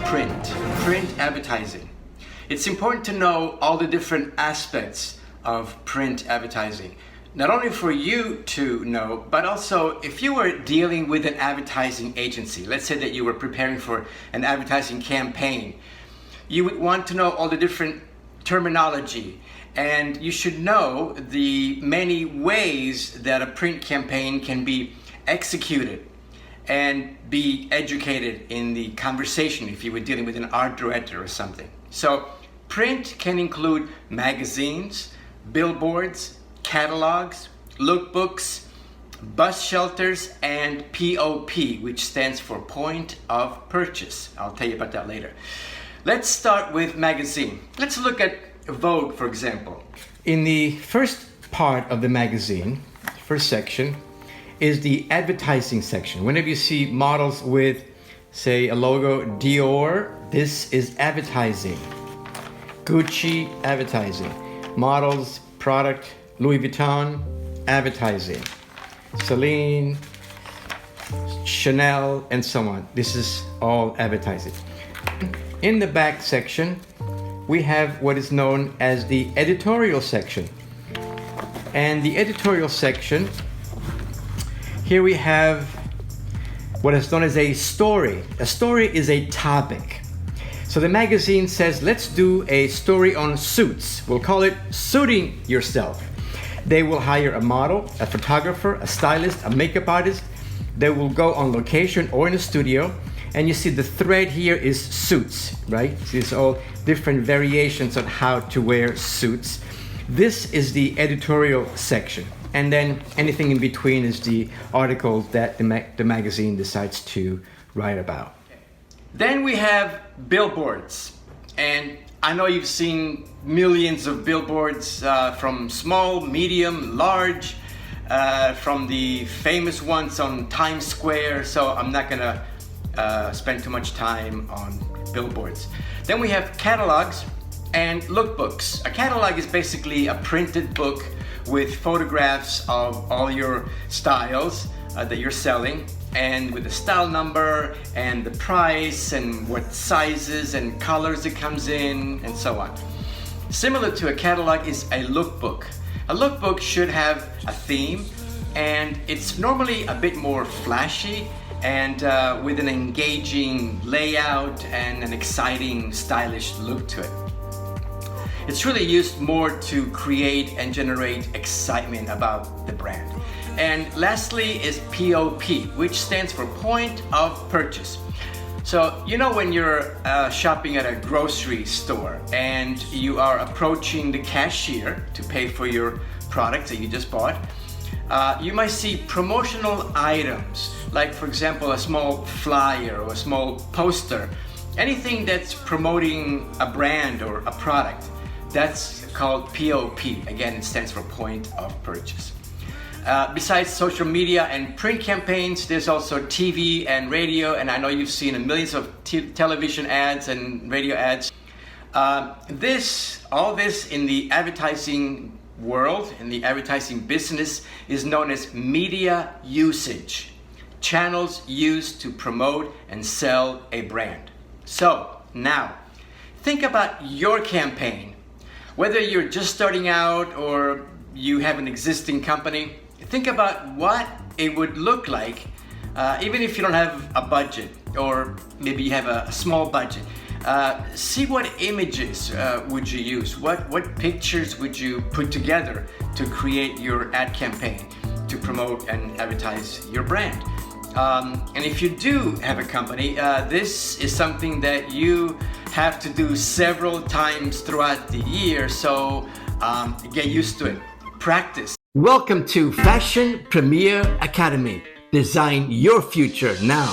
print advertising. It's important to know all the different aspects of print advertising. Not only for you to know, but also if you were dealing with an advertising agency, let's say that you were preparing for an advertising campaign, you would want to know all the different terminology, and you should know the many ways that a print campaign can be executed and be educated in the conversation if you were dealing with an art director or something. So print can include magazines, billboards, catalogs, lookbooks, bus shelters, and POP, which stands for point of purchase. I'll tell you about that later. Let's start with magazine. Let's look at Vogue, for example. In the first part of the magazine, first section, is the advertising section. Whenever you see models with, say, a logo, Dior, this is advertising. Gucci, advertising. Models, product, Louis Vuitton, advertising. Celine, Chanel, and so on. This is all advertising. In the back section, we have what is known as the editorial section. And the editorial section, here we have what is known as a story. A story is a topic. So the magazine says, let's do a story on suits. We'll call it Suiting Yourself. They will hire a model, a photographer, a stylist, a makeup artist. They will go on location or in a studio. And you see the thread here is suits, right? These are all different variations on how to wear suits. This is the editorial section. And then anything in between is the articles that the magazine decides to write about. Then we have billboards. And I know you've seen millions of billboards from small, medium, large, from the famous ones on Times Square. So I'm not gonna spend too much time on billboards. Then we have catalogs and lookbooks. A catalog is basically a printed book with photographs of all your styles that you're selling, and with the style number and the price and what sizes and colors it comes in and so on. Similar to a catalog is a lookbook. A lookbook should have a theme, and it's normally a bit more flashy and with an engaging layout and an exciting, stylish look to it. It's really used more to create and generate excitement about the brand. And lastly is POP, which stands for point of purchase. So you know when you're shopping at a grocery store and you are approaching the cashier to pay for your product that you just bought, you might see promotional items, like for example a small flyer or a small poster, anything that's promoting a brand or a product. That's called POP. Again, it stands for point of purchase. Besides social media and print campaigns, there's also TV and radio, and I know you've seen millions of television ads and radio ads. All this in the advertising world, in the advertising business, is known as media usage. Channels used to promote and sell a brand. So now, think about your campaign. Whether you're just starting out or you have an existing company, think about what it would look like, even if you don't have a budget, or maybe you have a small budget. See what images would you use, what pictures would you put together to create your ad campaign to promote and advertise your brand. And if you do have a company, this is something that you have to do several times throughout the year, so get used to it. Practice. Welcome to Fashion Premier Academy. Design your future now.